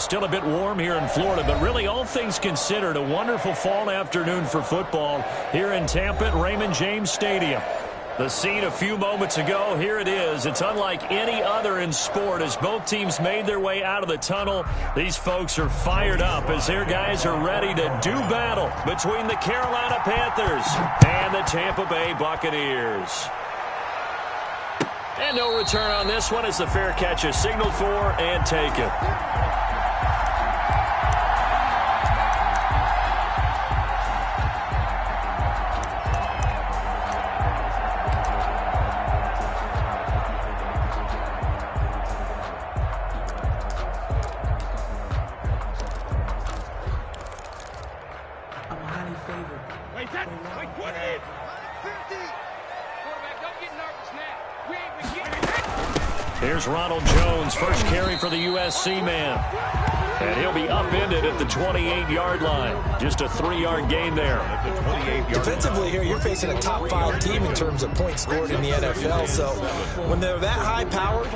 Still a bit warm here in Florida, but really all things considered, a wonderful fall afternoon for football here in Tampa at Raymond James Stadium. The scene a few moments ago, here it is. It's unlike any other in sport as both teams made their way out of the tunnel. These folks are fired up as their guys are ready to do battle between the Carolina Panthers and the Tampa Bay Buccaneers. And no return on this one as the fair catch is signaled for and taken. Here's Ronald Jones, first carry for the USC man. And he'll be upended at the 28-yard line. Just a 3-yard gain there. Defensively here, you're facing a top-5 team in terms of points scored in the NFL. So when they're that high-powered,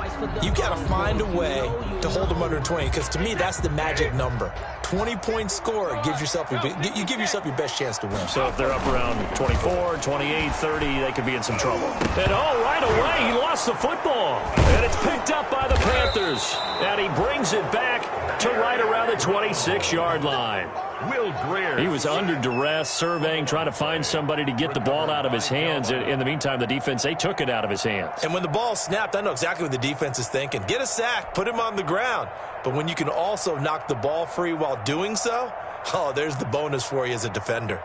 you've got to find a way to hold them under 20. Because to me, that's the magic number. 20 points scored, you give yourself your best chance to win. So if they're up around 24, 28, 30, they could be in some trouble. And right away, he lost the football. And it's picked up by the Panthers. And he brings it back to right around the 26-yard line. Will Greer. He was under duress, surveying, trying to find somebody to get the ball out of his hands. In the meantime, the defense, they took it out of his hands. And when the ball snapped, I know exactly what the defense is thinking. Get a sack, put him on the ground. But when you can also knock the ball free while doing so, there's the bonus for you as a defender.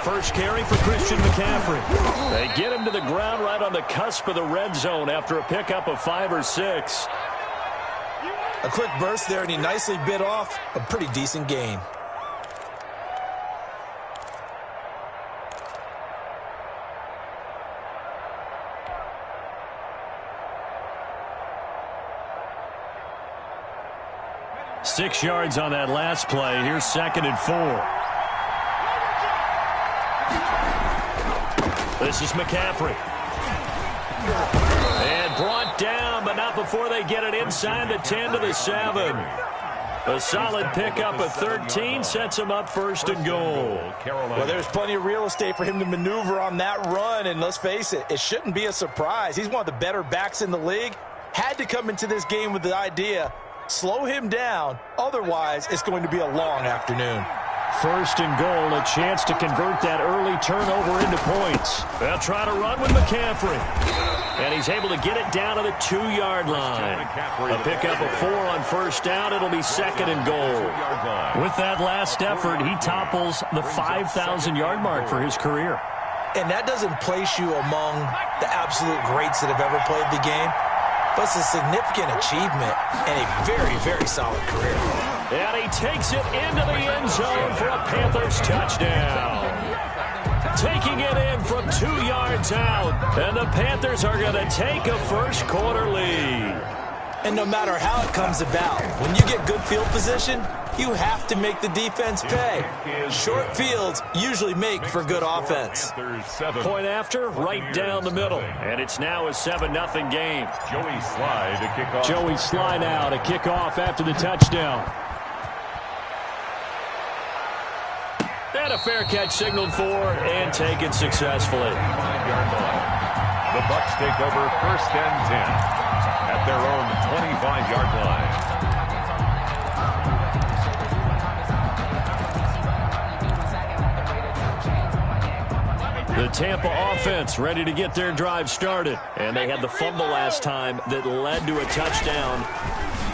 First carry for Christian McCaffrey. They get him to the ground right on the cusp of the red zone after a pickup of 5 or 6. A quick burst there, and he nicely bit off a pretty decent gain. Six yards on that last play. Here's 2nd and 4. This is McCaffrey. And brought down, but not before they get it inside the 10 to the 7. A solid pickup of 13 sets him up 1st and goal. Well, there's plenty of real estate for him to maneuver on that run, and let's face it, it shouldn't be a surprise. He's one of the better backs in the league. Had to come into this game with the idea, slow him down, otherwise it's going to be a long afternoon. 1st and goal, a chance to convert that early turnover into points. They'll try to run with McCaffrey. And he's able to get it down to the 2-yard line. A pickup of 4 on 1st down. It'll be 2nd and goal. With that last effort, he topples the 5,000-yard mark for his career. And that doesn't place you among the absolute greats that have ever played the game. But it's a significant achievement and a very, very solid career. And he takes it into the end zone for a Panthers touchdown. Taking it in from 2 yards out. And the Panthers are going to take a first-quarter lead. And no matter how it comes about, when you get good field position, you have to make the defense pay. Short fields usually make for good offense. Point after, right down the middle. And it's now a 7-0 game. Joey Sly to kick off. Joey Sly now to kick off after the touchdown. And a fair catch signaled for and taken successfully. The Bucs take over 1st and 10 at their own 25-yard line. The Tampa offense ready to get their drive started. And they had the fumble last time that led to a touchdown.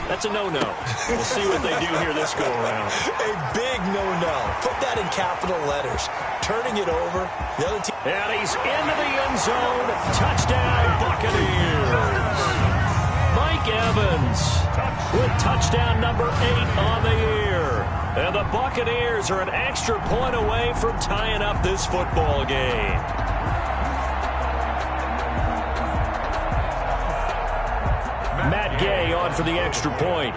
That's a no-no. We'll see what they do here this go-around. A big no-no. Put that in capital letters. Turning it over. The other team. And he's into the end zone. Touchdown, Buccaneers. Mike Evans with touchdown number 8 on the year. And the Buccaneers are an extra point away from tying up this football game. Matt Gay on for the extra point.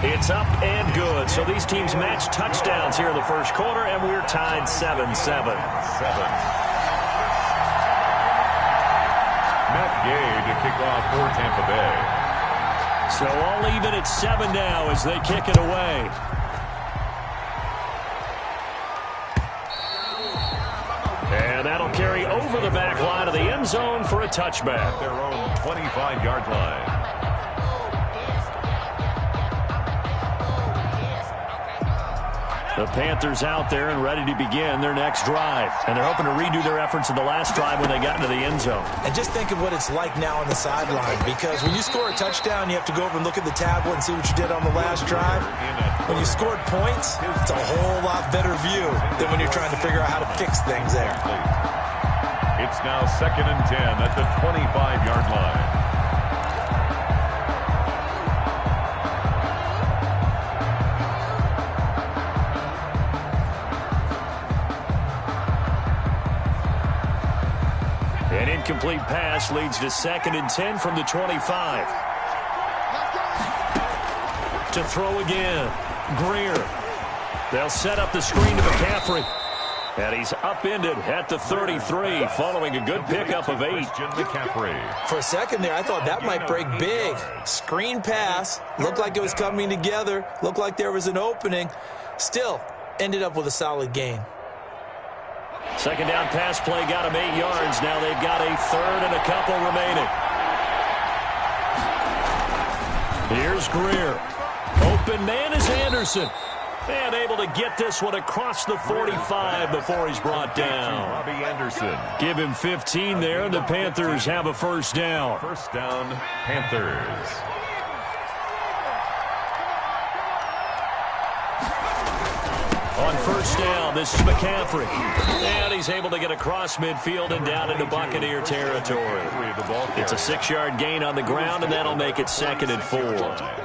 It's up and good. So these teams match touchdowns here in the first quarter, and we're tied 7-7. Matt Gay to kick off for Tampa Bay. So all even at 7 now as they kick it away. And that'll carry over the back line of the end zone for a touchback. Their own 25-yard line. The Panthers out there and ready to begin their next drive. And they're hoping to redo their efforts in the last drive when they got into the end zone. And just think of what it's like now on the sideline, because when you score a touchdown, you have to go over and look at the tablet and see what you did on the last drive. When you scored points, it's a whole lot better view than when you're trying to figure out how to fix things there. It's now 2nd and 10 at the 25-yard line. An incomplete pass leads to 2nd and 10 from the 25. To throw again. Greer. They'll set up the screen to McCaffrey. And he's upended at the 33 following a good pickup of 8. For a second there, I thought that might break big. Screen pass. Looked like it was coming together. Looked like there was an opening. Still, ended up with a solid gain. Second down pass play got him 8 yards. Now they've got a 3rd and a couple remaining. Here's Greer. Open man is Anderson. And able to get this one across the 45 before he's brought down. Robbie Anderson. Give him 15 there. The Panthers have a first down. First down, Panthers. On first down, this is McCaffrey. And he's able to get across midfield and down into Buccaneer territory. It's a 6-yard gain on the ground, and that'll make it 2nd and 4.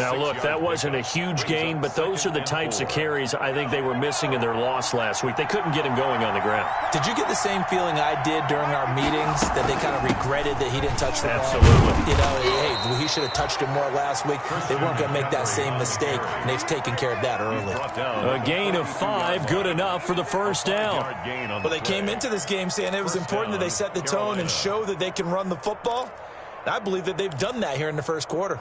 Now, look, that wasn't a huge gain, but those are the types of carries I think they were missing in their loss last week. They couldn't get him going on the ground. Did you get the same feeling I did during our meetings, that they kind of regretted that he didn't touch the ball? Absolutely. You know, hey, he should have touched it more last week. They weren't going to make that same mistake, and they've taken care of that early. A gain of 5, good enough for the first down. Well, they came into this game saying it was important that they set the tone and show that they can run the football. And I believe that they've done that here in the first quarter.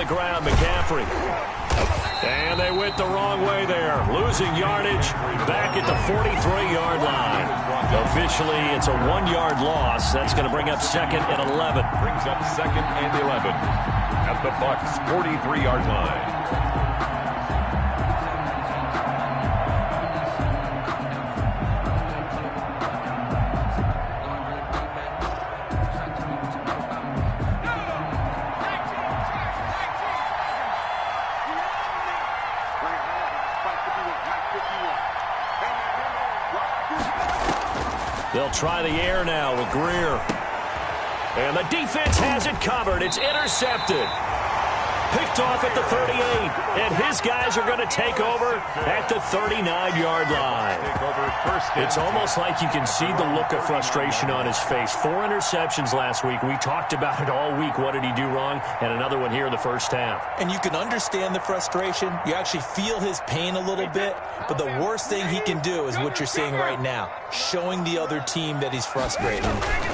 Ground, McCaffrey. And they went the wrong way there. Losing yardage back at the 43-yard line. Officially, it's a 1-yard loss. That's going to bring up 2nd and 11. Brings up 2nd and 11 at the Bucs' 43-yard line. They'll try the air now with Greer. And the defense has it covered. It's intercepted. Picked off at the 38. And his guys are going to take over at the 39-yard line. It's almost like you can see the look of frustration on his face. 4 interceptions last week. We talked about it all week. What did he do wrong? And another one here in the first half. And you can understand the frustration. You actually feel his pain a little bit. But the worst thing he can do is what you're seeing right now, showing the other team that he's frustrated.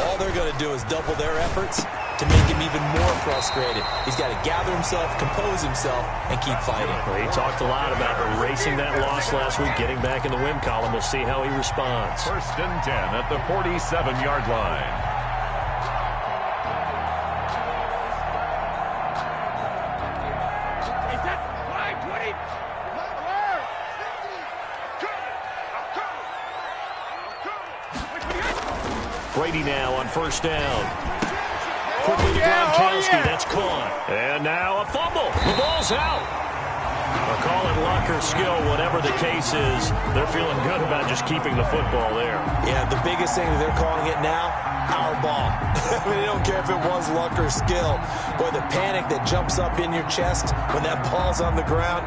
All they're going to do is double their efforts to make him even more frustrated. He's got to gather himself, compose himself, and keep fighting. Well, he talked a lot about erasing that loss last week, getting back in the win column. We'll see how he responds. First and 10 at the 47-yard line. Brady now on first down. Quickly to Gronkowski. That's caught. And now a fumble. The ball's out. I'll call it luck or skill, whatever the case is. They're feeling good about just keeping the football there. Yeah, the biggest thing that they're calling it now, Powerball. I mean, I don't care if it was luck or skill. Boy, the panic that jumps up in your chest when that ball's on the ground,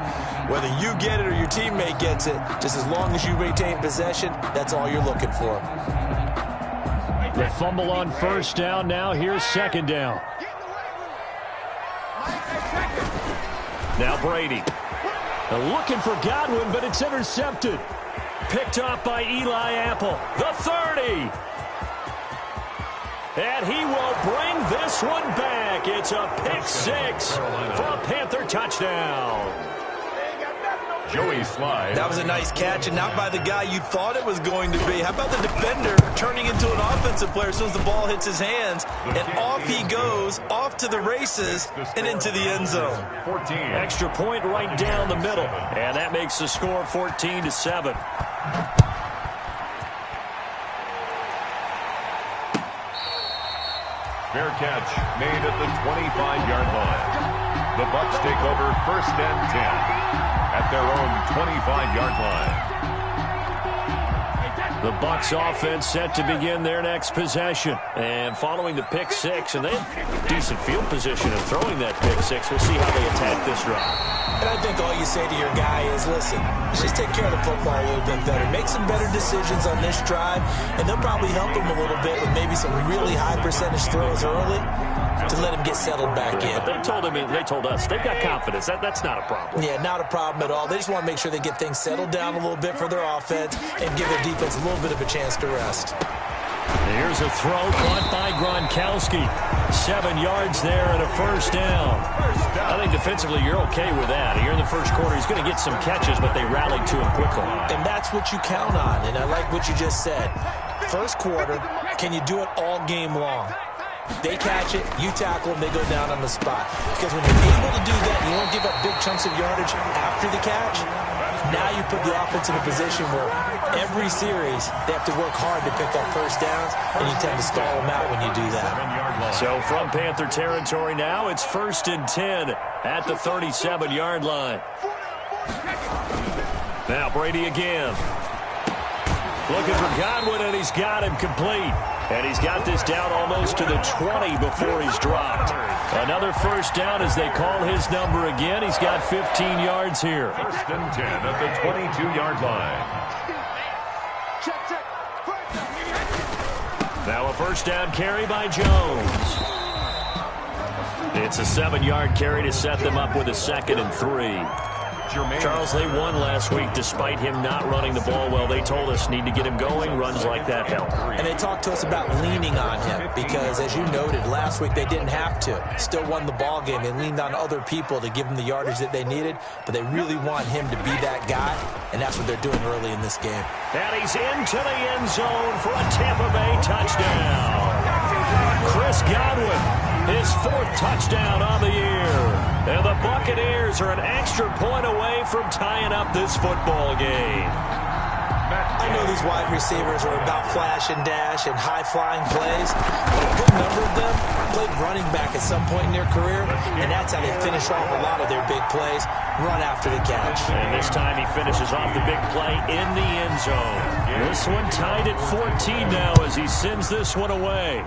whether you get it or your teammate gets it, just as long as you retain possession, that's all you're looking for. The fumble on first down. Now here's second down. Now Brady. Looking for Godwin, but it's intercepted. Picked off by Eli Apple. The 30. And he will bring this one back. It's a pick six for a Panther touchdown. Joey slide. That was a nice catch, and not by the guy you thought it was going to be. How about the defender turning into an offensive player as soon as the ball hits his hands, and off he goes, off to the races, and into the end zone. 14. Extra point right down the middle, and that makes the score 14-7. Fair catch made at the 25-yard line. The Bucs take over first and 10 at their own 25-yard line. The Bucs offense set to begin their next possession. And following the pick six, and they have decent field position of throwing that pick six. We'll see how they attack this drive. And I think all you say to your guy is, listen, let's just take care of the football a little bit better. Make some better decisions on this drive, and they'll probably help him a little bit with maybe some really high percentage throws early to let him get settled back in. But they told us they've got confidence. That's not a problem. Yeah, not a problem at all. They just want to make sure they get things settled down a little bit for their offense and give their defense a little bit of a chance to rest. Here's a throw caught by Gronkowski. 7 yards there and a first down. I think defensively you're okay with that. Here in the first quarter, he's going to get some catches, but they rallied to him quickly. And that's what you count on, and I like what you just said. First quarter, can you do it all game long? They catch it, you tackle them, they go down on the spot. Because when you're able to do that, you don't give up big chunks of yardage after the catch. Now you put the offense in a position where every series they have to work hard to pick up first downs, and you tend to stall them out when you do that. So from Panther territory now, it's first and 10 at the 37-yard line. Now Brady again. Looking for Godwin, and he's got him complete. And he's got this down almost to the 20 before he's dropped. Another first down as they call his number again. He's got 15 yards here. First and 10 at the 22-yard line. Now a first down carry by Jones. It's a 7-yard carry to set them up with a 2nd and 3. Charles, they won last week despite him not running the ball well. They told us need to get him going. Runs like that help. And they talked to us about leaning on him because, as you noted, last week they didn't have to. Still won the ball game. They leaned on other people to give them the yardage that they needed, but they really want him to be that guy, and that's what they're doing early in this game. And he's into the end zone for a Tampa Bay touchdown. Chris Godwin, his 4th touchdown on the year. And the Buccaneers are an extra point away from tying up this football game. I know these wide receivers are about flash and dash and high-flying plays, but a good number of them played running back at some point in their career, and that's how they finish off a lot of their big plays, run after the catch. And this time he finishes off the big play in the end zone. This one tied at 14 now as he sends this one away.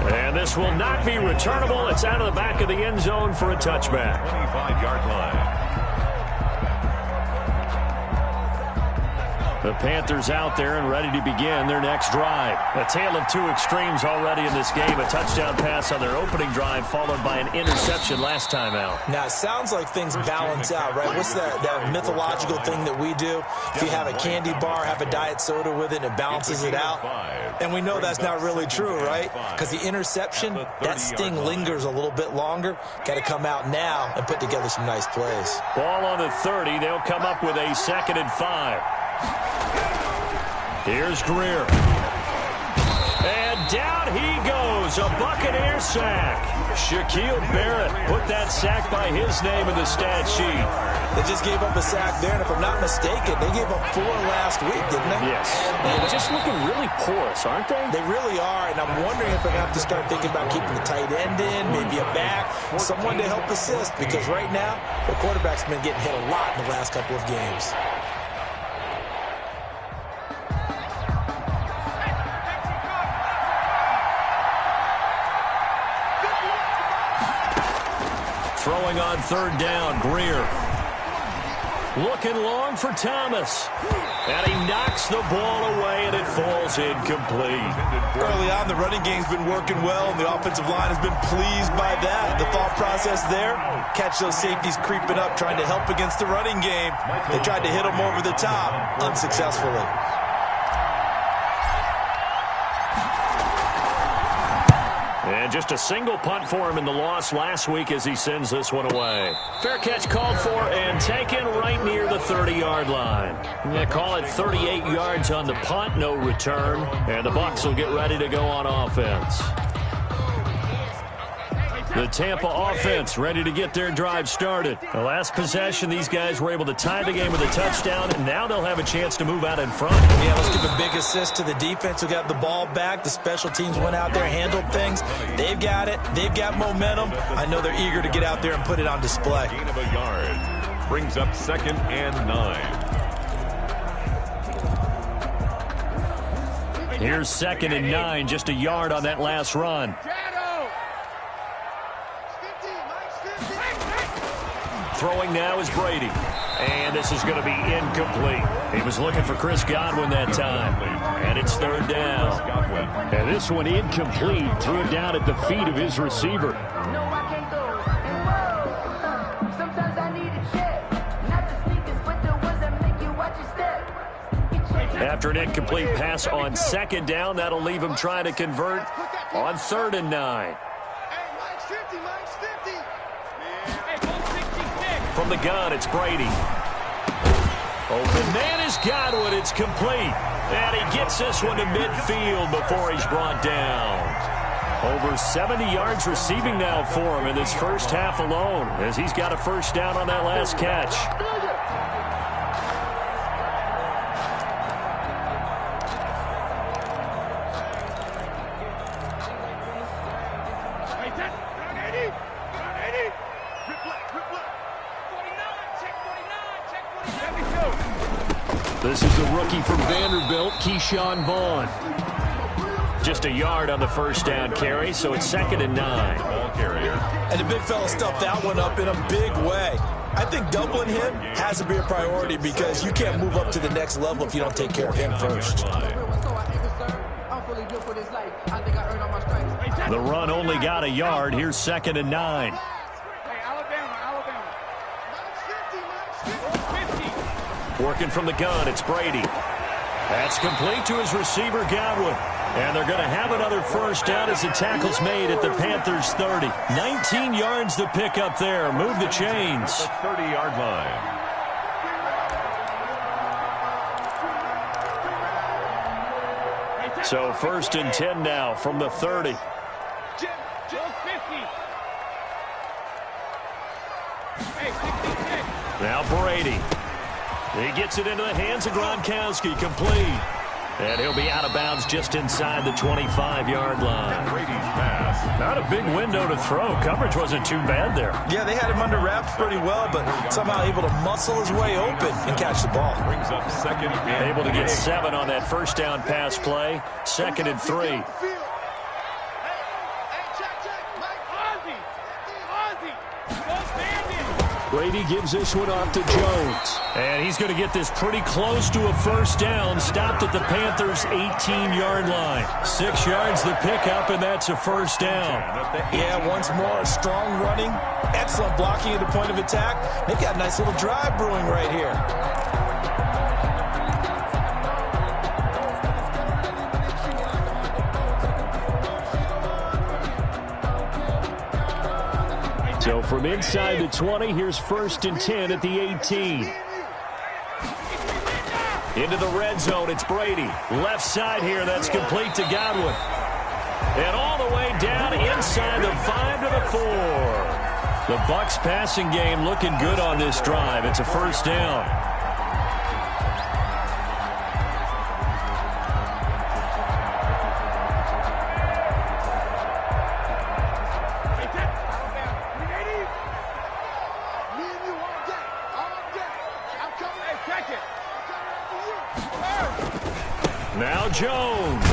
And this will not be returnable. It's out of the back of the end zone for a touchback. 25-yard line. The Panthers out there and ready to begin their next drive. A tale of two extremes already in this game. A touchdown pass on their opening drive followed by an interception last time out. Now, it sounds like things balance out, right? What's that mythological thing that we do? If you have a candy bar, have a diet soda with it, and it balances it out. And we know that's not really true, right? Because the interception, that sting lingers a little bit longer. Got to come out now and put together some nice plays. Ball on the 30. They'll come up with a 2nd and 5. Here's Greer. And down he goes. A Buccaneer sack. Shaquille Barrett put that sack by his name in the stat sheet. They just gave up a sack there, and if I'm not mistaken, they gave up 4 last week, didn't they? Yes. They're just looking really porous, aren't they? They really are, and I'm wondering if they're going to have to start thinking about keeping the tight end in, maybe a back, someone to help assist, because right now, the quarterback's been getting hit a lot in the last couple of games. Throwing on third down, Greer. Looking long for Thomas. And he knocks the ball away, and it falls incomplete. Early on, the running game's been working well, and the offensive line has been pleased by that. The thought process there, catch those safeties creeping up, trying to help against the running game. They tried to hit them over the top, unsuccessfully. And just a single punt for him in the loss last week as he sends this one away. Fair catch called for and taken right near the 30-yard line. They call it 38 yards on the punt, no return. And the Bucs will get ready to go on offense. The Tampa offense ready to get their drive started. The last possession, these guys were able to tie the game with a touchdown, and now they'll have a chance to move out in front. Yeah, let's give a big assist to the defense who got the ball back. The special teams went out there, handled things. They've got it. They've got momentum. I know they're eager to get out there and put it on display. Gain of a yard. Brings up 2nd and 9. Here's 2nd and 9, just a yard on that last run. Throwing now is Brady. And this is going to be incomplete. He was looking for Chris Godwin that time. And it's 3rd down. And this one incomplete. Threw it down at the feet of his receiver. After an incomplete pass on 2nd down, that'll leave him trying to convert on 3rd and 9. From the gun, it's Brady. Open man is Godwin. It's complete. And he gets this one to midfield before he's brought down. Over 70 yards receiving now for him in this first half alone, as he's got a first down on that last catch. This is the rookie from Vanderbilt, Keyshawn Vaughn. Just a yard on the first down carry, so it's 2nd and 9. Ball carrier. And the big fella stuffed that one up in a big way. I think doubling him has to be a priority because you can't move up to the next level if you don't take care of him first. The run only got a yard. Here's 2nd and 9. Working from the gun, it's Brady. That's complete to his receiver, Godwin. And they're going to have another first down as the tackle's made at the Panthers' 30. 19 yards to pick up there. Move the chains. 30-yard line. So 1st and 10 now from the 30. Now Brady. He gets it into the hands of Gronkowski, complete. And he'll be out of bounds just inside the 25-yard line. Brady's pass. Not a big window to throw. Coverage wasn't too bad there. Yeah, they had him under wraps pretty well, but somehow able to muscle his way open and catch the ball. Brings up 2nd and Able to get 8. 7 on that first down pass play. 2nd and 3. Brady gives this one off to Jones. And he's going to get this pretty close to a first down. Stopped at the Panthers' 18-yard line. 6 yards the pickup, and that's a first down. Yeah, once more, strong running, excellent blocking at the point of attack. They've got a nice little drive brewing right here. So from inside the 20, here's 1st and 10 at the 18. Into the red zone, it's Brady. Left side here, that's complete to Godwin. And all the way down inside the 5 to the 4. The Bucs passing game looking good on this drive. It's a first down. Now Jones.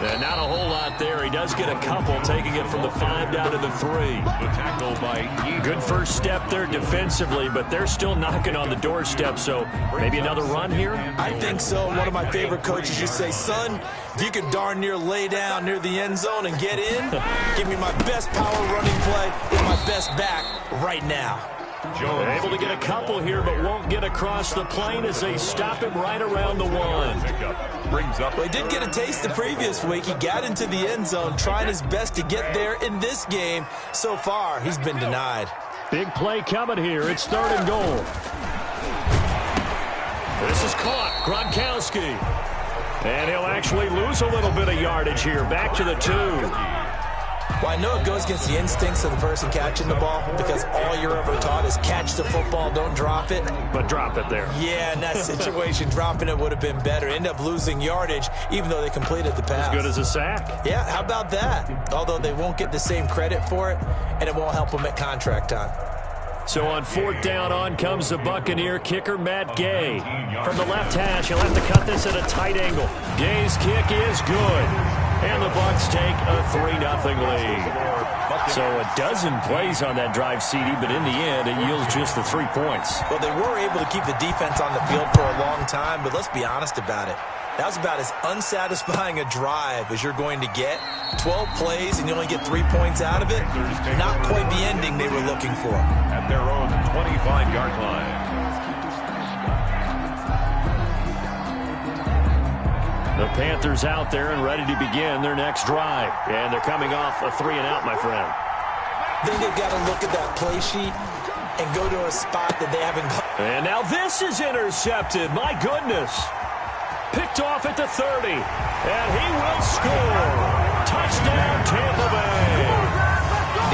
And not a whole lot there. He does get a couple, taking it from the 5 down to the 3. The tackle by Good first step there defensively, but they're still knocking on the doorstep, so maybe another run here? I think so. One of my favorite coaches used to say, son, if you can darn near lay down near the end zone and get in, give me my best power running play with my best back right now. Jones able to get a couple here, but won't get across the plane as they stop him right around the 1. Brings up. Well, he did get a taste the previous week. He got into the end zone, trying his best to get there in this game. So far, he's been denied. Big play coming here. It's 3rd and goal. This is caught. Gronkowski. And he'll actually lose a little bit of yardage here. Back to the 2. Well, I know it goes against the instincts of the person catching the ball because all you're ever taught is catch the football, don't drop it. But drop it there. Yeah, in that situation, dropping it would have been better. End up losing yardage, even though they completed the pass. As good as a sack. Yeah, how about that? Although they won't get the same credit for it, and it won't help them at contract time. So on 4th down, on comes the Buccaneer kicker, Matt Gay. From the left hash, he'll have to cut this at a tight angle. Gay's kick is good. And the Bucs take a 3-0 lead. So a dozen plays on that drive, CD, but in the end, it yields just the 3 points. Well, they were able to keep the defense on the field for a long time, but let's be honest about it. That was about as unsatisfying a drive as you're going to get. 12 plays and you only get 3 points out of it. Not quite the ending they were looking for. At their own 25-yard line. The Panthers out there and ready to begin their next drive. And they're coming off a 3-and-out, my friend. I think they've got to look at that play sheet and go to a spot that they haven't. And now this is intercepted. My goodness. Picked off at the 30. And he will score. Touchdown, Tampa Bay.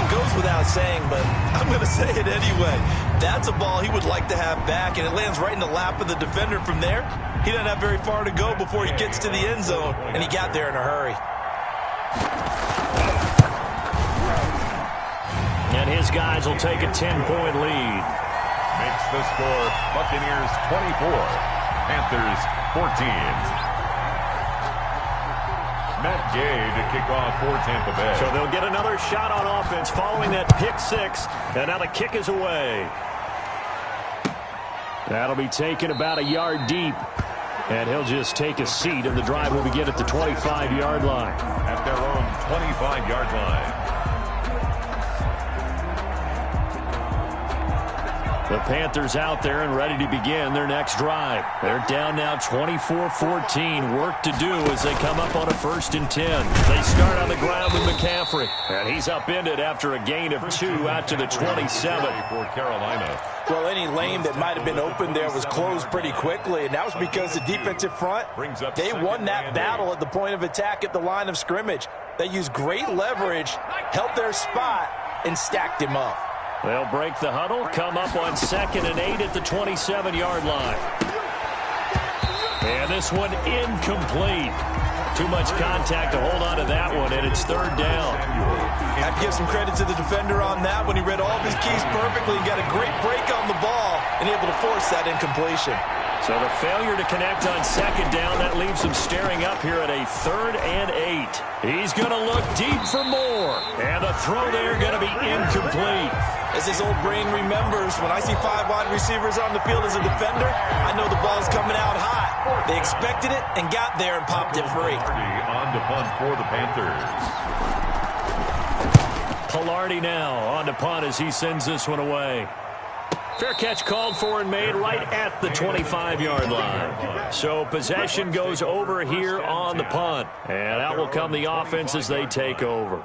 It goes without saying, but I'm going to say it anyway. That's a ball he would like to have back, and it lands right in the lap of the defender from there. He doesn't have very far to go before he gets to the end zone, and he got there in a hurry. And his guys will take a 10-point lead. Makes the score Buccaneers 24, Panthers 14. Matt Gay to kick off for Tampa Bay. So they'll get another shot on offense following that pick 6. And now the kick is away. That'll be taken about a yard deep. And he'll just take a seat, and the drive will begin at the 25-yard line. At their own 25-yard line. The Panthers out there and ready to begin their next drive. They're down now 24-14. Work to do as they come up on a 1st and 10. They start on the ground with McCaffrey. And he's upended after a gain of 2 out to the 27. For Carolina. Well, any lane that might have been open there was closed pretty quickly, and that was because the defensive front, they won that battle at the point of attack at the line of scrimmage. They used great leverage, helped their spot, and stacked him up. They'll break the huddle, come up on 2nd and 8 at the 27-yard line. And this one incomplete. Too much contact to hold on to that one, and it's 3rd down. I have to give some credit to the defender on that when he read all of his keys perfectly and got a great break on the ball and able to force that incompletion. So the failure to connect on 2nd down, that leaves him staring up here at a 3rd and 8. He's going to look deep for more. And the throw there going to be incomplete. As his old brain remembers, when I see 5 wide receivers on the field as a defender, I know the ball's coming out hot. They expected it and got there and popped it free. On to punt for the Panthers. Pilardi now on to punt as he sends this one away. Fair catch called for and made right at the 25-yard line. So possession goes over here on the punt. And out will come the offense as they take over.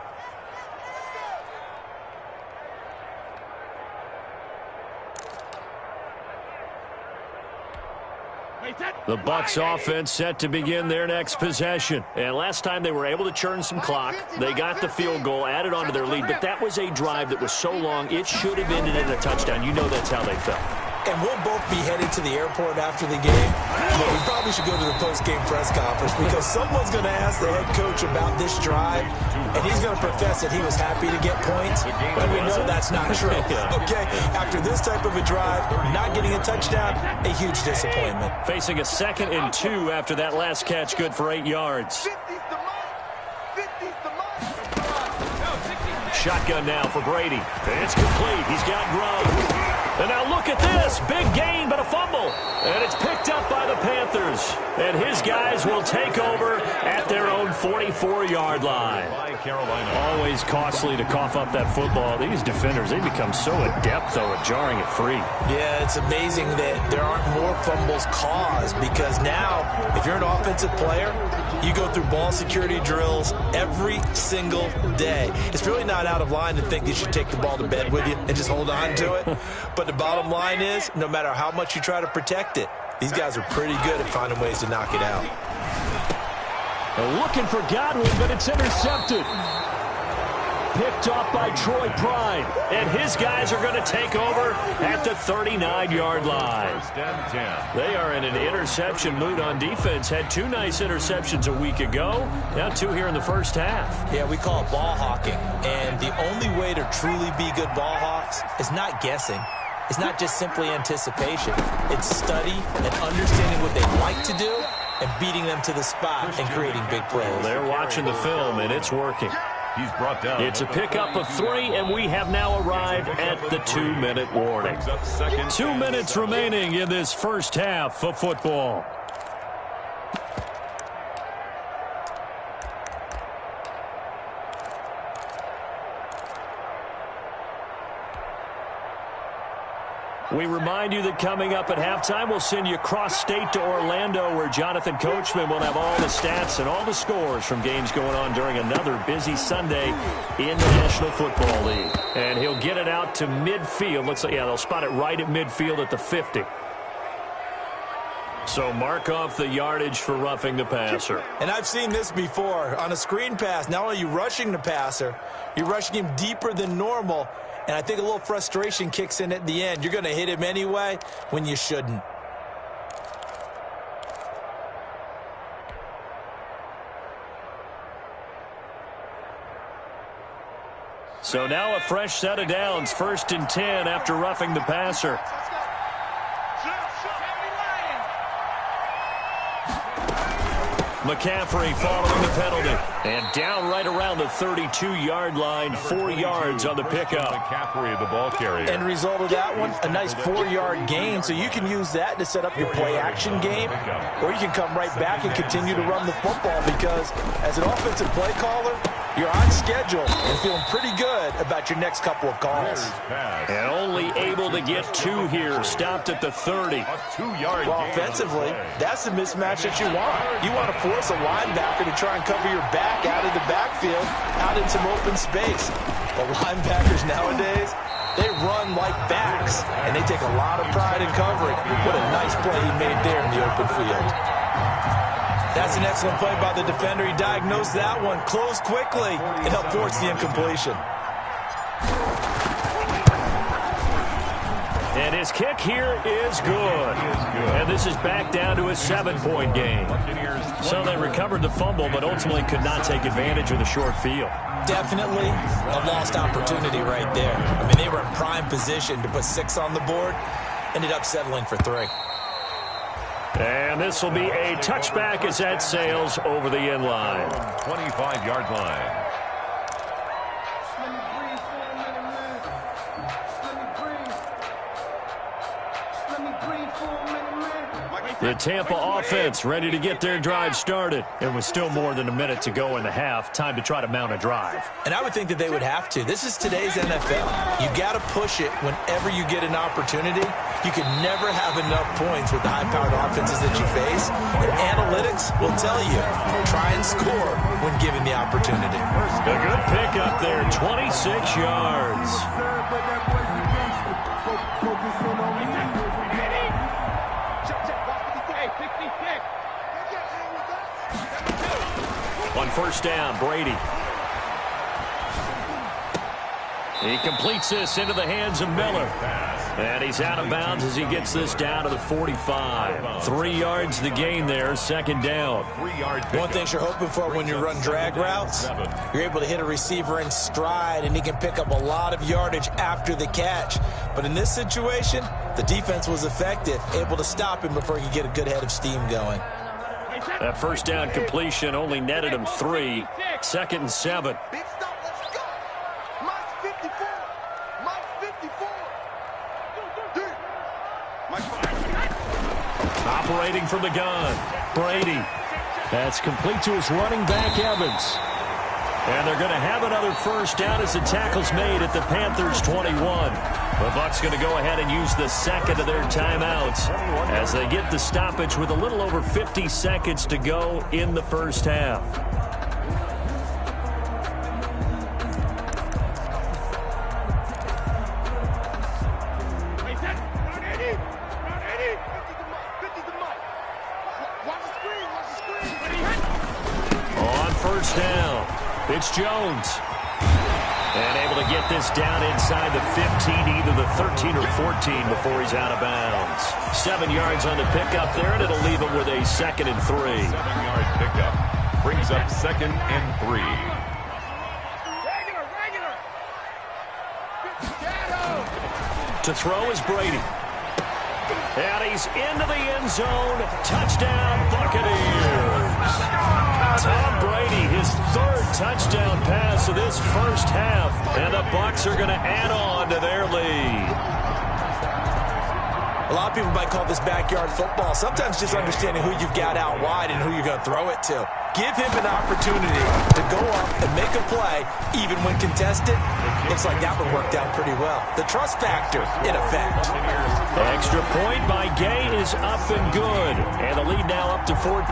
The Bucs offense set to begin their next possession. And last time they were able to churn some clock. They got the field goal, added on to their lead. But that was a drive that was so long, it should have ended in a touchdown. You know that's how they felt. And we'll both be headed to the airport after the game. But we probably should go to the post-game press conference because someone's going to ask the head coach about this drive, and he's going to profess that he was happy to get points, but we know that's not true. Okay, after this type of a drive, not getting a touchdown, a huge disappointment. Facing a 2nd and 2 after that last catch, good for 8 yards. Shotgun now for Brady. It's complete. He's got Gronk. And now look at this. Big gain, but a fumble. And it's picked up by the Panthers. And his guys will take over at their own 44-yard line. Always costly to cough up that football. These defenders, they become so adept, though, at jarring it free. Yeah, it's amazing that there aren't more fumbles caused, because now, if you're an offensive player, you go through ball security drills every single day. It's really not out of line to think you should take the ball to bed with you and just hold on to it. But the bottom line is, no matter how much you try to protect it, these guys are pretty good at finding ways to knock it out. Looking for Godwin, but it's intercepted. Picked off by Troy Pride. And his guys are going to take over at the 39-yard line. They are in an interception mood on defense. Had 2 nice interceptions a week ago. Now 2 here in the first half. Yeah, we call it ball hawking. And the only way to truly be good ball hawks is not guessing. It's not just simply anticipation. It's study and understanding what they like to do and beating them to the spot and creating big plays. They're watching the film, and it's working. He's brought down. It's a pickup of 3, and we have now arrived at the 2-minute warning. 2 minutes remaining in this first half of football. We remind you that coming up at halftime, we'll send you cross-state to Orlando, where Jonathan Coachman will have all the stats and all the scores from games going on during another busy Sunday in the National Football League. And he'll get it out to midfield. Looks like, yeah, they'll spot it right at midfield at the 50. So mark off the yardage for roughing the passer. And I've seen this before. On a screen pass, not only are you rushing the passer, you're rushing him deeper than normal. And I think a little frustration kicks in at the end. You're going to hit him anyway when you shouldn't. So now a fresh set of downs. 1st and 10 after roughing the passer. McCaffrey following the penalty. And down right around the 32-yard line, 4 yards on the pickup. McCaffrey, the ball carrier. End result of that one, a nice 4-yard gain. So you can use that to set up your play-action game, or you can come right back and continue to run the football, because as an offensive play caller, you're on schedule and feeling pretty good about your next couple of calls. And only able to get 2 here. Stopped at the 30. A 2-yard Well, offensively, that's the mismatch that you want. You want to force a linebacker to try and cover your back out of the backfield, out in some open space. The linebackers nowadays, they run like backs, and they take a lot of pride in covering. What a nice play he made there in the open field. That's an excellent play by the defender. He diagnosed that one, closed quickly, and helped force the incompletion. And his kick here is good. And this is back down to a 7-point game. So they recovered the fumble, but ultimately could not take advantage of the short field. Definitely a lost opportunity right there. I mean, they were in prime position to put 6 on the board, ended up settling for 3. And this will be a touchback as that sails over the end line. 25-yard line. The Tampa offense ready to get their drive started. And with still more than a minute to go in the half, time to try to mount a drive. And I would think that they would have to. This is today's NFL. You got to push it whenever you get an opportunity. You can never have enough points with the high-powered offenses that you face. And analytics will tell you, try and score when given the opportunity. A good pickup there, 26 yards. On 1st down, Brady. He completes this into the hands of Miller. And he's out of bounds as he gets this down to the 45. 3 yards the gain there, 2nd down. One thing you're hoping for when you run drag routes, you're able to hit a receiver in stride, and he can pick up a lot of yardage after the catch. But in this situation, the defense was effective, able to stop him before he could get a good head of steam going. That 1st down completion only netted him 3. 2nd and 7. Operating from the gun. Brady. That's complete to his running back, Evans. And they're going to have another first down as the tackle's made at the Panthers' 21. The Bucs going to go ahead and use the second of their timeouts as they get the stoppage with a little over 50 seconds to go in the first half. On first down, it's Jones. And able to get this down inside the 15, either the 13 or 14 before he's out of bounds. 7 yards on the pickup there, and it'll leave him with a 2nd and 3. 7-yard pickup brings up 2nd and 3. To throw is Brady. And he's into the end zone. Touchdown, Buccaneers. Tom Brady, his 3rd touchdown pass of this first half. And the Bucs are going to add on to their lead. A lot of people might call this backyard football. Sometimes just understanding who you've got out wide and who you're going to throw it to. Give him an opportunity to go up and make a play, even when contested. Looks like that one worked out pretty well. The trust factor, in effect. The extra point by Gay is up and good. And the lead now up to 14.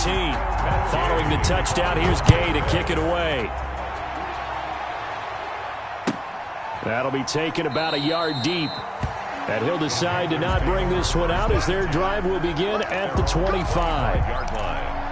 Following the touchdown, here's Gay to kick it away. That'll be taken about a yard deep. And he'll decide to not bring this one out as their drive will begin at the 25-yard line.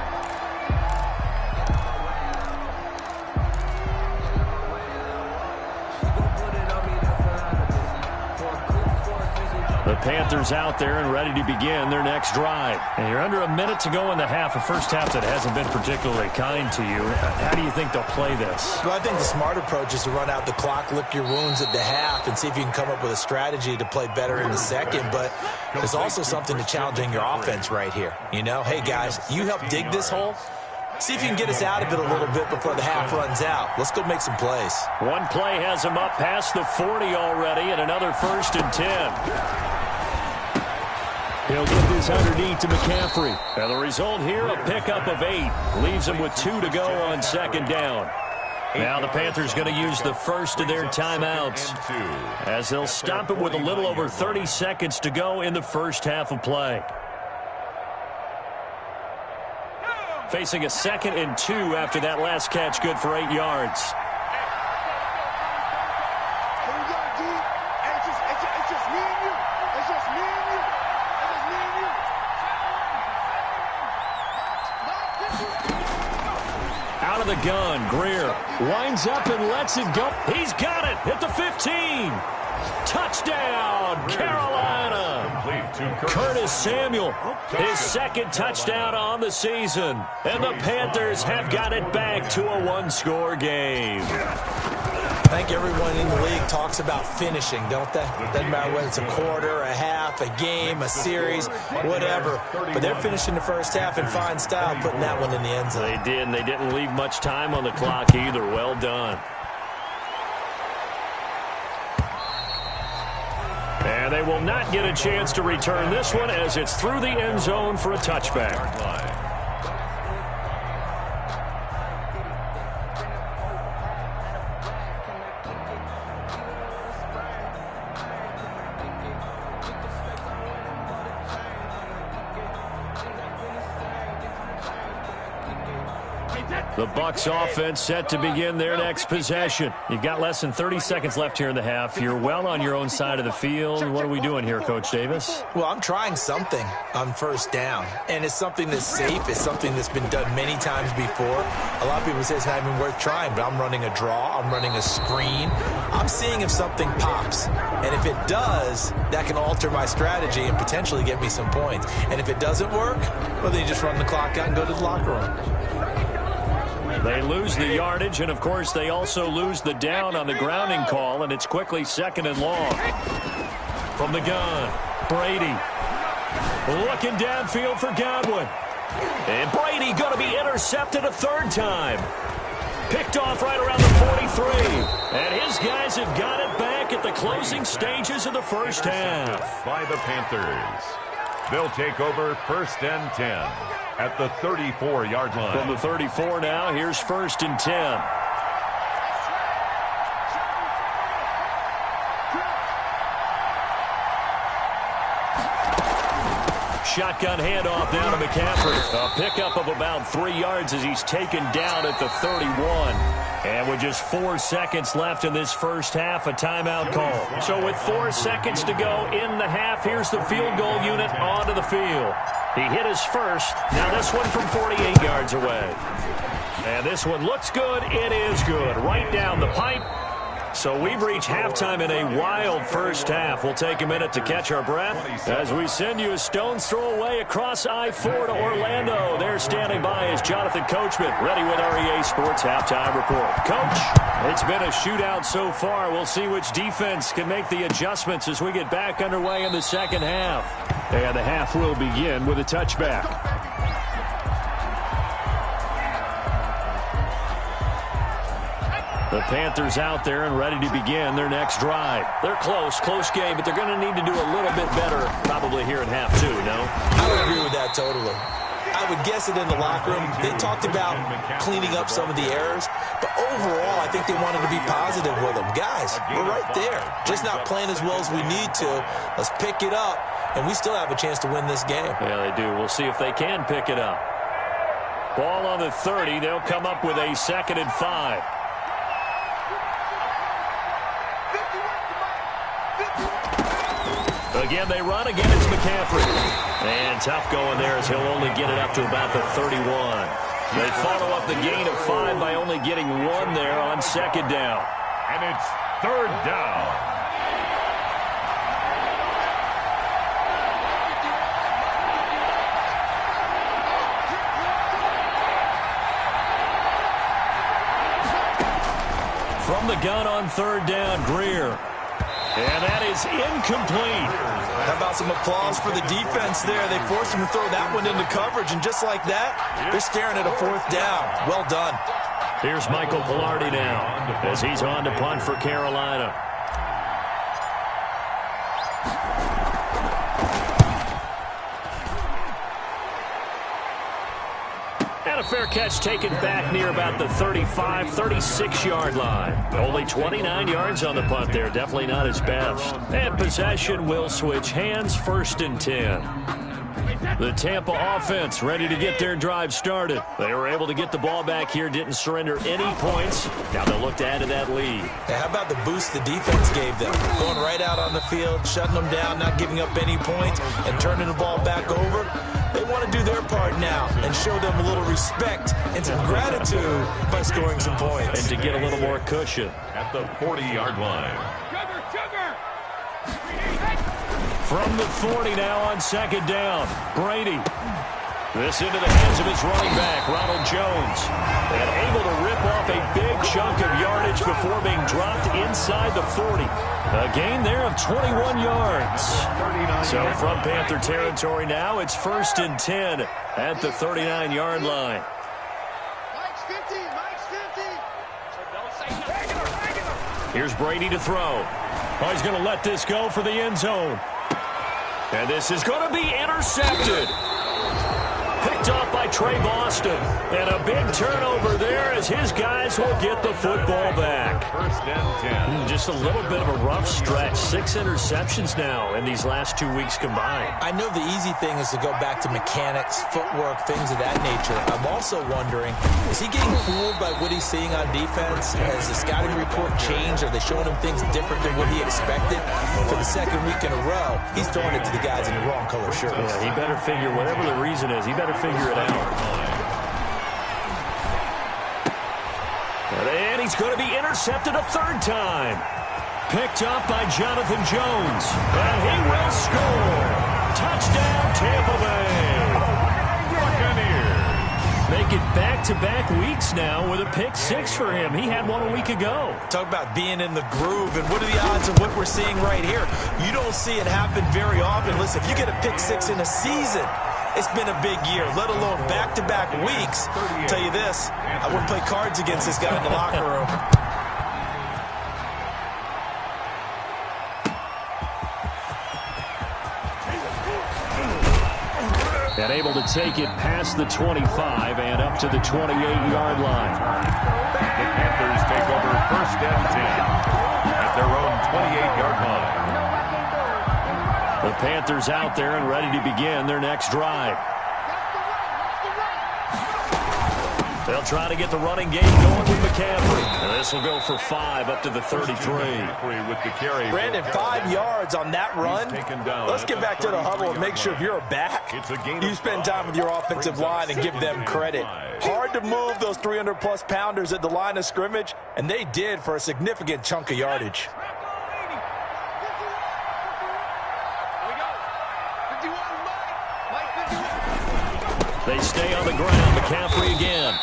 The Panthers out there and ready to begin their next drive. And you're under a minute to go in the half, a first half that hasn't been particularly kind to you. How do you think they'll play this? Well, I think the smart approach is to run out the clock, lick your wounds at the half, and see if you can come up with a strategy to play better in the second. But there's also something to challenging your offense right here. You know, hey, guys, you help dig this hole. See if you can get us out of it a little bit before the half runs out. Let's go make some plays. One play has him up past the 40 already, and another 1st and 10. He'll get this underneath to McCaffrey. And the result here, a pickup of 8. Leaves him with 2 to go on 2nd down. Now the Panthers going to use the first of their timeouts as they'll stop it with a little over 30 seconds to go in the first half of play. Facing a 2nd and 2 after that last catch, good for 8 yards. Out of the gun, Greer winds up and lets it go. He's got it at the 15. Touchdown, Carolina. Curtis Samuel, his 2nd touchdown on the season. And the Panthers have got it back to a 1-score game. I think everyone in the league talks about finishing, don't they? Doesn't matter whether it's a quarter, a half, a game, a series, whatever. But they're finishing the first half in fine style, putting that one in the end zone. They did, and they didn't leave much time on the clock either. Well done. And they will not get a chance to return this one as it's through the end zone for a touchback. The Bucs offense set to begin their next possession. You've got less than 30 seconds left here in the half. You're well on your own side of the field. What are we doing here, Coach Davis? Well, I'm trying something on first down, and it's something that's safe. It's something that's been done many times before. A lot of people say it's not even worth trying, but I'm running a draw. I'm running a screen. I'm seeing if something pops, and if it does, that can alter my strategy and potentially get me some points. And if it doesn't work, well, then you just run the clock out and go to the locker room. They lose the yardage, and, of course, they also lose the down on the grounding call, and it's quickly 2nd and long. From the gun, Brady looking downfield for Godwin. And Brady going to be intercepted a 3rd time. Picked off right around the 43. And his guys have got it back at the closing stages of the first half. By the Panthers. They'll take over 1st and 10 at the 34-yard line. From the 34 now, here's 1st and 10. Shotgun handoff down to McCaffrey. A pickup of about 3 yards as he's taken down at the 31. And with just 4 seconds left in this first half, a timeout call. So with 4 seconds to go in the half, here's the field goal unit onto the field. He hit his first. Now this one from 48 yards away. And this one looks good. It is good. Right down the pipe. So we've reached halftime in a wild first half. We'll take a minute to catch our breath as we send you a stone's throw away across I-4 to Orlando. There standing by is Jonathan Coachman, ready with REA Sports Halftime Report. Coach, it's been a shootout so far. We'll see which defense can make the adjustments as we get back underway in the second half. And the half will begin with a touchback. The Panthers out there and ready to begin their next drive. They're close game, but they're going to need to do a little bit better probably here in half two, no? I would agree with that totally. I would guess it in the locker room. They talked about cleaning up some of the errors, but overall, I think they wanted to be positive with them. Guys, we're right there. Just not playing as well as we need to. Let's pick it up, and we still have a chance to win this game. Yeah, they do. We'll see if they can pick it up. Ball on the 30. They'll come up with a 2nd and 5. Again, they run. Again, it's McCaffrey. And tough going there as he'll only get it up to about the 31. They follow up the gain of 5 by only getting 1 there on 2nd down. And it's 3rd down. From the gun on 3rd down, Greer. And that is incomplete. How about some applause for the defense there? They forced him to throw that one into coverage, and just like that, they're staring at a 4th down. Well done. Here's Michael Pilardi now as he's on to punt for Carolina. And a fair catch taken back near about the 35, 36-yard line. Only 29 yards on the punt there. Definitely not his best. And possession will switch hands, 1st and 10. The Tampa offense ready to get their drive started. They were able to get the ball back here, didn't surrender any points. Now they'll look to add to that lead. Now, how about the boost the defense gave them? Going right out on the field, shutting them down, not giving up any points, and turning the ball back over. They want to do their part now and show them a little respect and some gratitude by scoring some points. And to get a little more cushion. At the 40-yard line. From the 40 now on 2nd down, Brady. This into the hands of his running back, Ronald Jones. And able to rip off a big chunk of yardage before being dropped inside the 40. A gain there of 21 yards. So from Panther territory now, it's 1st and 10 at the 39-yard line. Here's Brady to throw. Oh, he's going to let this go for the end zone. And this is going to be intercepted. Picked off by Trey Boston. And a big turnover there as his guys will get the football back. 1st and 10. Just a little bit of a rough stretch. 6 interceptions now in these last 2 weeks combined. I know the easy thing is to go back to mechanics, footwork, things of that nature. I'm also wondering, is he getting fooled by what he's seeing on defense? Has the scouting report changed? Are they showing him things different than what he expected? For the 2nd week in a row, he's throwing it to the guys in the wrong color shirts. Yeah, he better figure, whatever the reason is, he better figure it out. And he's going to be intercepted a 3rd time. Picked up by Jonathan Jones. And he will score. Touchdown, Tampa Bay. Buccaneers. Make it back-to-back weeks now with a pick 6 for him. He had one a week ago. Talk about being in the groove, and what are the odds of what we're seeing right here? You don't see it happen very often. Listen, if you get a pick 6 in a season, it's been a big year, let alone back-to-back weeks. I'll tell you this, I wouldn't play cards against this guy in the locker room. And able to take it past the 25 and up to the 28-yard line. The Panthers take over 1st and 10 at their own 28-yard line. The Panthers out there and ready to begin their next drive. They'll try to get the running game going with McCaffrey. And this will go for 5 up to the 33. With the carry. Brandon, 5 yards on that run. Let's get back to the huddle and make sure if you're a back, you spend time with your offensive line and give them credit. Hard to move those 300-plus pounders at the line of scrimmage, and they did for a significant chunk of yardage. They stay on the ground. McCaffrey again.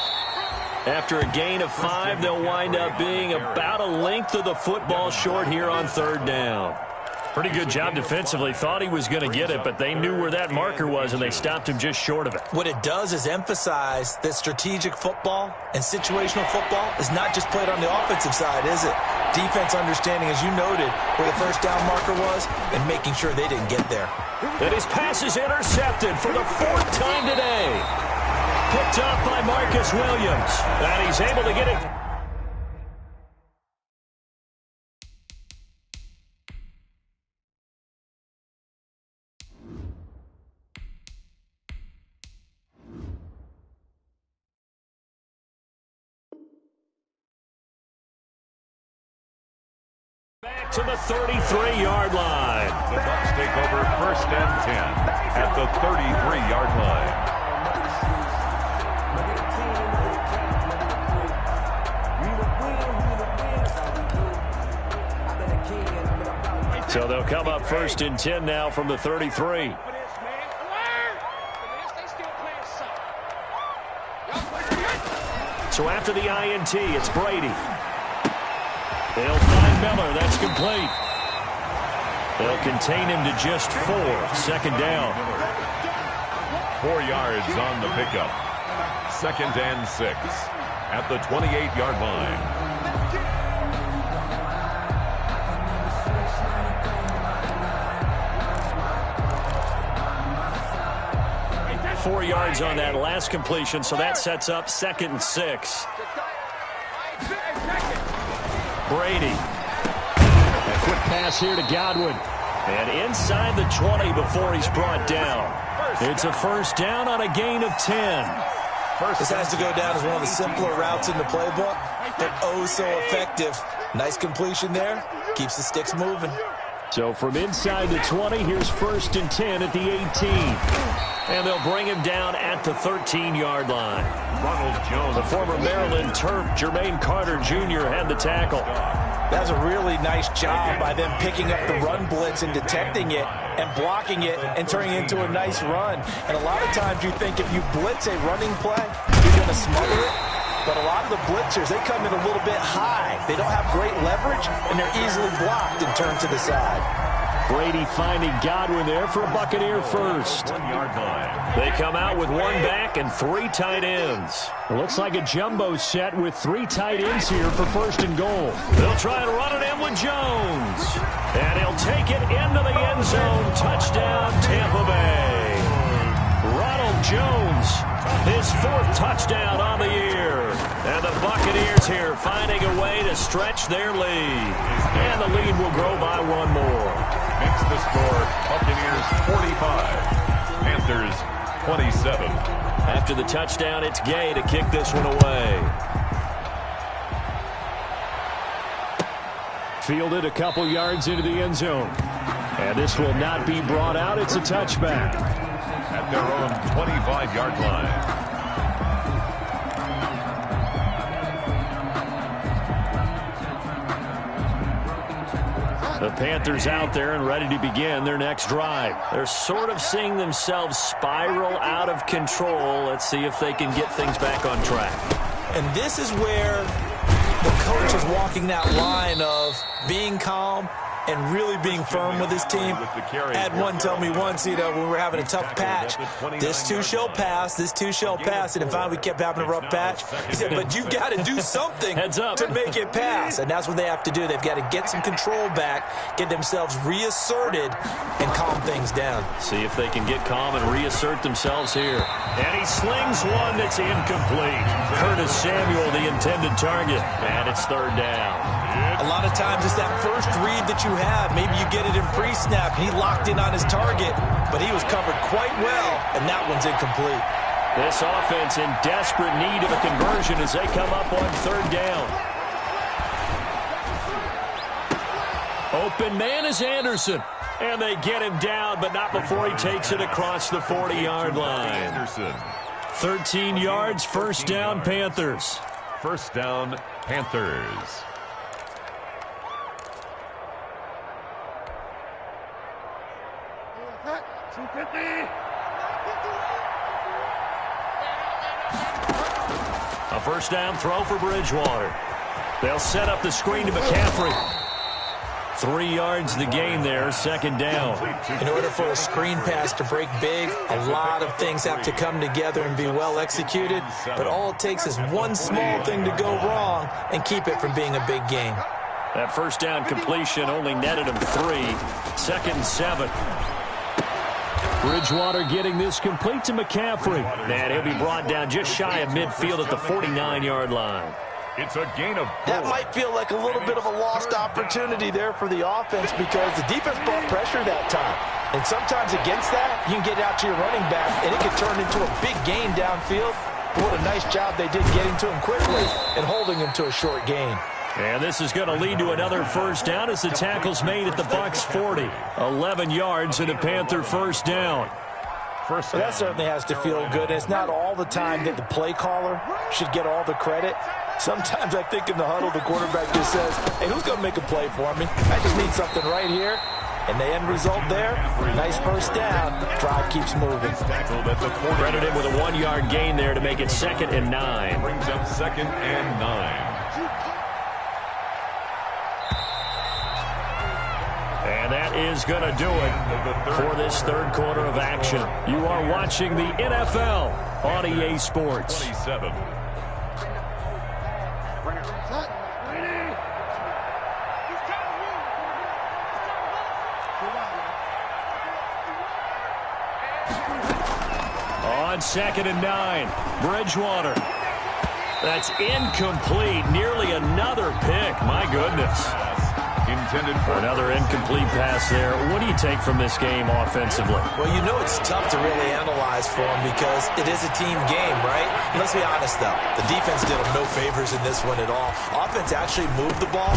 After a gain of 5, they'll wind up being about a length of the football short here on 3rd down. Pretty good job defensively. Thought he was going to get it, but they knew where that marker was, and they stopped him just short of it. What it does is emphasize that strategic football and situational football is not just played on the offensive side, is it? Defense understanding, as you noted, where the 1st down marker was and making sure they didn't get there. And his pass is intercepted for the 4th time today. Picked up by Marcus Williams. And he's able to get it. Back to the 33-yard line. The Bucs take over 1st and 10 at the 33-yard line. So they'll come up 1st and 10 now from the 33. So after the INT, it's Brady. They'll find Miller. That's complete. They'll contain him to just 4. 2nd down. 4 yards on the pickup. 2nd and 6 at the 28-yard line. 4 yards on that last completion, so that sets up 2nd and 6. Brady. A quick pass here to Godwin. And inside the 20 before he's brought down. It's a 1st down on a gain of 10. This has to go down as one of the simpler routes in the playbook, but oh so effective. Nice completion there. Keeps the sticks moving. So from inside the 20, here's 1st and 10 at the 18. And they'll bring him down at the 13-yard line. Ronald Jones. The former Maryland Terp, Jermaine Carter Jr. had the tackle. That's a really nice job by them picking up the run blitz and detecting it and blocking it and turning it into a nice run. And a lot of times you think if you blitz a running play, you're going to smother it. But a lot of the blitzers, they come in a little bit high. They don't have great leverage, and they're easily blocked and turned to the side. Brady finding Godwin there for a Buccaneer first. 1 yard line. They come out with 1 back and 3 tight ends. It looks like a jumbo set with 3 tight ends here for 1st and goal. They'll try to run it in with Jones. And he'll take it into the end zone. Touchdown, Tampa Bay. Ronald Jones, his 4th touchdown on the year. And the Buccaneers here finding a way to stretch their lead. And the lead will grow by 1 more. Makes the score Buccaneers 45, Panthers 27. After the touchdown, it's Gay to kick this one away. Fielded a couple yards into the end zone. And this will not be brought out. It's a touchback. At their own 25-yard line. The Panthers out there and ready to begin their next drive. They're sort of seeing themselves spiral out of control. Let's see if they can get things back on track. And this is where the coach is walking that line of being calm and really being firm with his team. I had one tell me once, when we were having a tough patch, this too shall pass, this too shall pass. And finally we kept having a rough patch. He said, but you got to do something to make it pass. And that's what they have to do. They've got to get some control back, get themselves reasserted, and calm things down. See if they can get calm and reassert themselves here. And he slings one that's incomplete. Curtis Samuel, the intended target. And it's third down. A lot of times it's that first read that you have. Maybe you get it in pre-snap. He locked in on his target, but he was covered quite well, and that one's incomplete. This offense in desperate need of a conversion as they come up on third down. Open man is Anderson. And they get him down, but not before he takes it across the 40-yard line. 13 yards, first down, Panthers. First down, Panthers. A first down throw for Bridgewater. They'll set up the screen to McCaffrey. 3 yards the gain there, second down. In order for a screen pass to break big, a lot of things have to come together and be well executed. But all it takes is one small thing to go wrong and keep it from being a big gain. That first down completion only netted him 3. Second and 7. Bridgewater getting this complete to McCaffrey. And he'll be brought down just shy of midfield at the 49-yard line. It's a gain of 4. That might feel like a little bit of a lost opportunity there for the offense because the defense brought pressure that time. And sometimes against that, you can get out to your running back, and it can turn into a big gain downfield. What a nice job they did getting to him quickly and holding him to a short gain. And this is going to lead to another first down as the tackle's made at the Bucs 40. 11 yards and a Panther first down. Well, that certainly has to feel good. It's not all the time that the play caller should get all the credit. Sometimes I think in the huddle, the quarterback just says, hey, who's going to make a play for me? I just need something right here. And the end result there, nice first down. Drive keeps moving. Credit him with a 1-yard gain there to make it 2nd and 9. Brings up 2nd and 9. And that is going to do it for this third quarter of action. You are watching the NFL on EA Sports. 27. On 2nd and 9, Bridgewater. That's incomplete. Nearly another pick. My goodness. Intended for another incomplete pass there. What do you take from this game offensively? Well, it's tough to really analyze for them because it is a team game, right? Let's be honest, though. The defense did them no favors in this one at all. Offense actually moved the ball.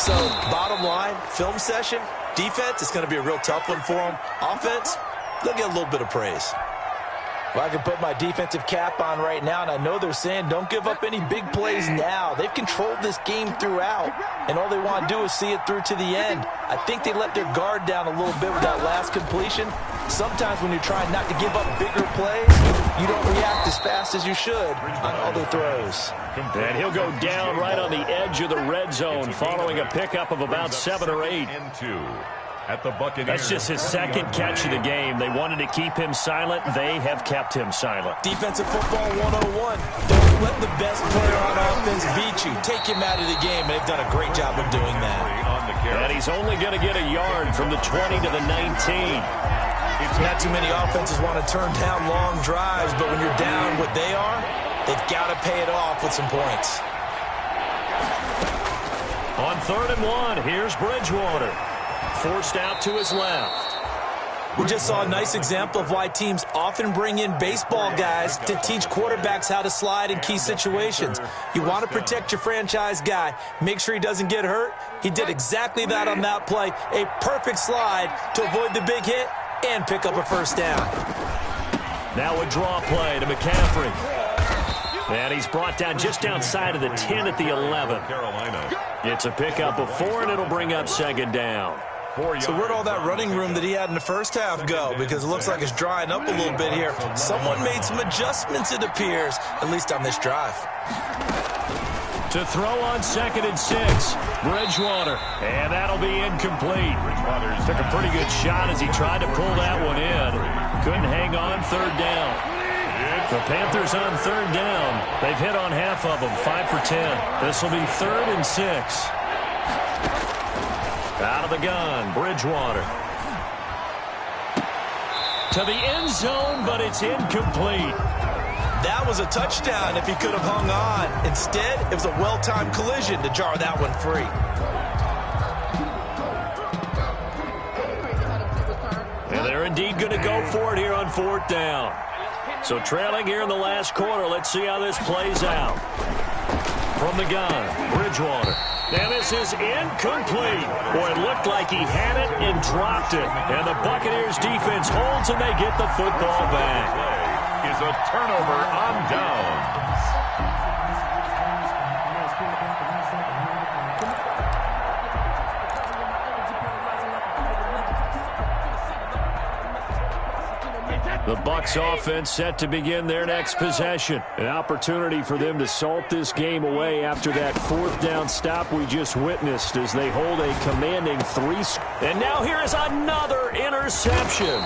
So, bottom line, film session, defense, it's going to be a real tough one for them. Offense, they'll get a little bit of praise. Well, I can put my defensive cap on right now, and I know they're saying don't give up any big plays now. They've controlled this game throughout, and all they want to do is see it through to the end. I think they let their guard down a little bit with that last completion. Sometimes when you're trying not to give up bigger plays, you don't react as fast as you should on other throws. And he'll go down right on the edge of the red zone following a pickup of about 7 or 8. And 2. At the Buccaneers. That's just his second catch of the game. They wanted to keep him silent. They have kept him silent. Defensive football 101. Don't let the best player on offense beat you. Take him out of the game. They've done a great job of doing that. And he's only going to get a yard from the 20 to the 19. Not too many offenses want to turn down long drives, but when you're down what they are, they've got to pay it off with some points. On 3rd and 1, here's Bridgewater. Forced out to his left. We just saw a nice example of why teams often bring in baseball guys to teach quarterbacks how to slide in key situations. You want to protect your franchise guy. Make sure he doesn't get hurt. He did exactly that on that play. A perfect slide to avoid the big hit and pick up a first down. Now a draw play to McCaffrey. And he's brought down just outside of the 10 at the 11. It's a pickup of 4, and it'll bring up 2nd down. So where'd all that running room that he had in the first half go? Because it looks like it's drying up a little bit here. Someone made some adjustments, it appears, at least on this drive. To throw on 2nd and 6. Bridgewater. And that'll be incomplete. Took a pretty good shot as he tried to pull that one in. Couldn't hang on 3rd down. The Panthers on 3rd down. They've hit on half of them, 5 for 10. This will be 3rd and 6. Out of the gun, Bridgewater. To the end zone, but it's incomplete. That was a touchdown if he could have hung on. Instead, it was a well-timed collision to jar that one free. And they're indeed going to go for it here on 4th down. So trailing here in the last quarter, let's see how this plays out. From the gun, Bridgewater. And this is incomplete. Boy, it looked like he had it and dropped it. And the Buccaneers defense holds and they get the football back. Is a turnover on downs. The Bucs offense set to begin their next possession. An opportunity for them to salt this game away after that 4th down stop we just witnessed as they hold a commanding 3. And now here is another interception.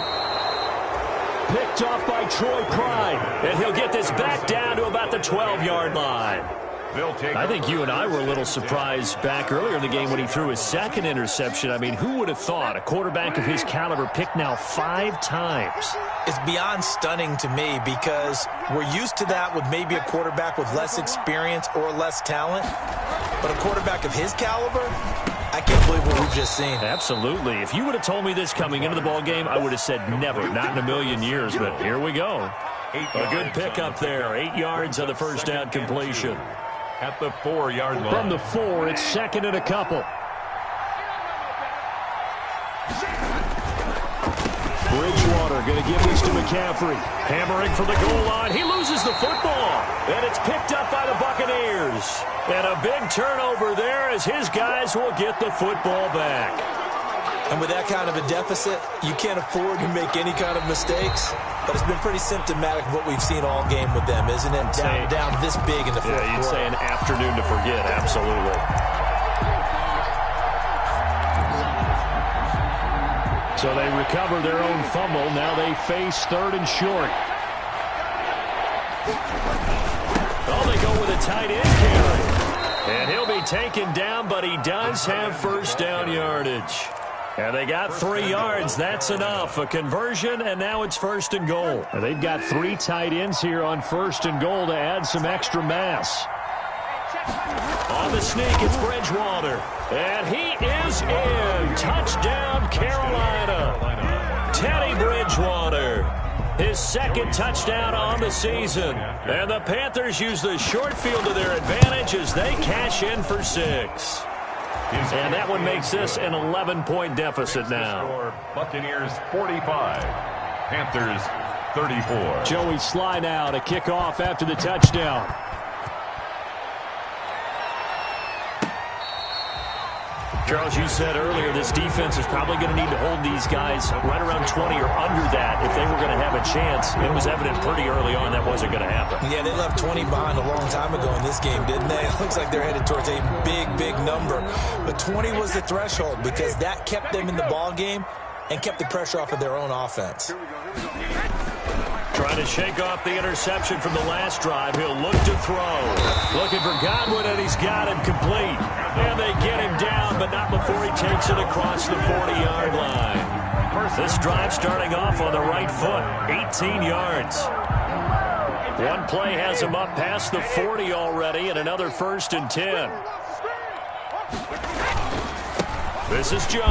Picked off by Troy Pride. And he'll get this back down to about the 12-yard line. I think you and I were a little surprised back earlier in the game when he threw his 2nd interception. I mean, who would have thought a quarterback of his caliber picked now 5 times? It's beyond stunning to me because we're used to that with maybe a quarterback with less experience or less talent. But a quarterback of his caliber, I can't believe what we've just seen. Absolutely. If you would have told me this coming into the ball game, I would have said never, not in a million years. But here we go. A good pickup there. 8 yards on the first down completion. At the 4-yard line. From the 4, it's 2nd and a couple. Bridgewater going to give this to McCaffrey. Hammering for the goal line. He loses the football. And it's picked up by the Buccaneers. And a big turnover there as his guys will get the football back. And with that kind of a deficit, you can't afford to make any kind of mistakes. But it's been pretty symptomatic of what we've seen all game with them, isn't it? Down this big in the fourth quarter. Yeah, you'd say an afternoon to forget. Absolutely. So they recover their own fumble. Now they face 3rd and short. Oh, they go with a tight end carry. And he'll be taken down, but he does have first down yardage. And they got 3 yards. That's enough. A conversion, and now it's 1st and goal. And they've got 3 tight ends here on 1st and goal to add some extra mass. On the sneak, it's Bridgewater. And he is in. Touchdown, Carolina. Teddy Bridgewater. His 2nd touchdown on the season. And the Panthers use the short field to their advantage as they cash in for 6. And that one makes this an 11-point deficit now. Buccaneers 45, Panthers 34. Joey Sly now to kick off after the touchdown. Charles, you said earlier this defense is probably going to need to hold these guys right around 20 or under that if they were going to have a chance. It was evident pretty early on that wasn't going to happen. Yeah, they left 20 behind a long time ago in this game, didn't they? It looks like they're headed towards a big, big number. But 20 was the threshold because that kept them in the ball game and kept the pressure off of their own offense. Trying to shake off the interception from the last drive. He'll look to throw. Looking for Godwin, and he's got him complete. And they get him down, but not before he takes it across the 40-yard line. This drive starting off on the right foot, 18 yards. One play has him up past the 40 already, and another 1st and 10. This is Jones.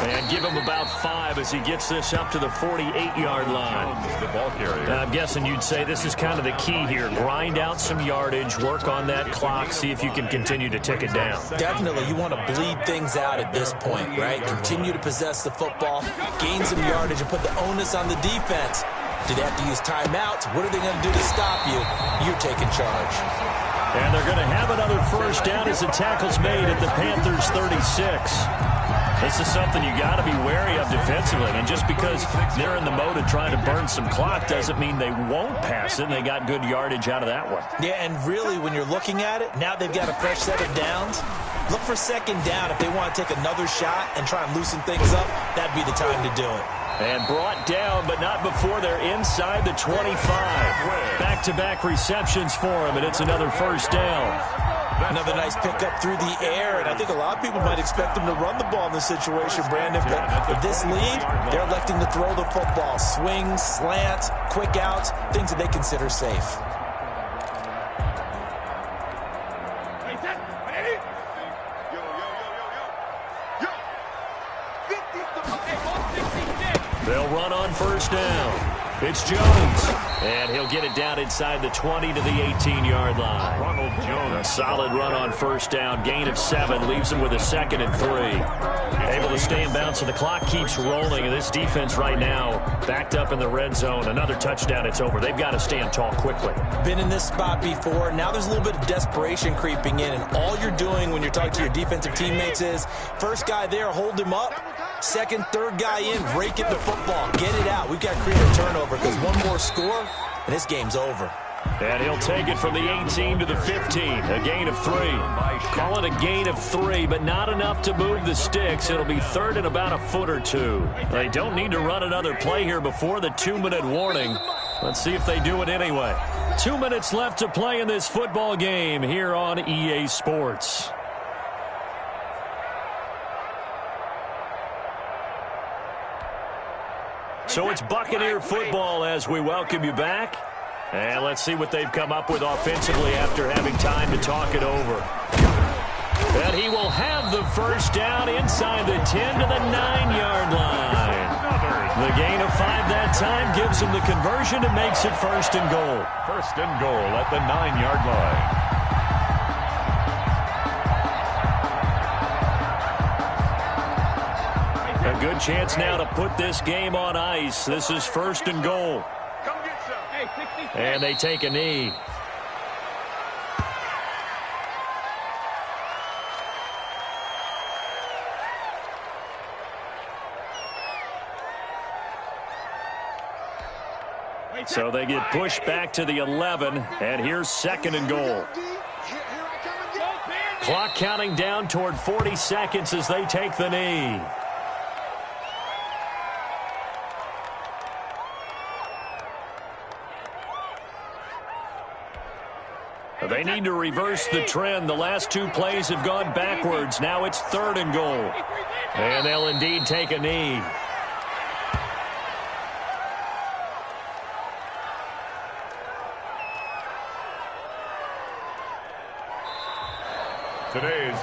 And give him about 5 as he gets this up to the 48-yard line. The ball carrier. I'm guessing you'd say this is kind of the key here. Grind out some yardage, work on that clock, see if you can continue to tick it down. Definitely. You want to bleed things out at this point, right? Continue to possess the football, gain some yardage, and put the onus on the defense. Do they have to use timeouts? What are they going to do to stop you? You're taking charge. And they're going to have another first down as the tackle's made at the Panthers' 36. This is something you got to be wary of defensively. And just because they're in the mode of trying to burn some clock doesn't mean they won't pass it. And they got good yardage out of that one. Yeah, and really, when you're looking at it, now they've got a fresh set of downs. Look for second down if they want to take another shot and try and loosen things up. That'd be the time to do it. And brought down, but not before they're inside the 25. Back-to-back receptions for him, and it's another first down. Another nice pickup through the air, and I think a lot of people might expect them to run the ball in this situation, Brandon. But with this lead, they're electing to throw the football. Swings, slants, quick outs, things that they consider safe. They'll run on first down. It's Jones. And he'll get it down inside the 20 to the 18-yard line. Ronald Jones. A solid run on first down. Gain of 7. Leaves him with a 2nd and 3. Able to stay in bounds, so the clock keeps rolling. And this defense right now backed up in the red zone. Another touchdown, it's over. They've got to stand tall quickly. Been in this spot before. Now there's a little bit of desperation creeping in. And all you're doing when you're talking to your defensive teammates is, first guy there, hold him up. Second, third guy in, break it the football. Get it out. We've got to create a turnover because one more score, and this game's over. And he'll take it from the 18 to the 15. A gain of 3. Call it a gain of 3, but not enough to move the sticks. It'll be third and about a foot or two. They don't need to run another play here before the 2-minute warning. Let's see if they do it anyway. 2 minutes left to play in this football game here on EA Sports. So it's Buccaneer football as we welcome you back. And let's see what they've come up with offensively after having time to talk it over. And he will have the first down inside the 10 to the 9-yard line. The gain of 5 that time gives him the conversion and makes it first and goal. First and goal at the 9-yard line. A good chance now to put this game on ice. This is first and goal. And they take a knee. So they get pushed back to the 11, and here's second and goal. Clock counting down toward 40 seconds as they take the knee. They need to reverse the trend. The last 2 plays have gone backwards. Now it's third and goal. And they'll indeed take a knee. Today's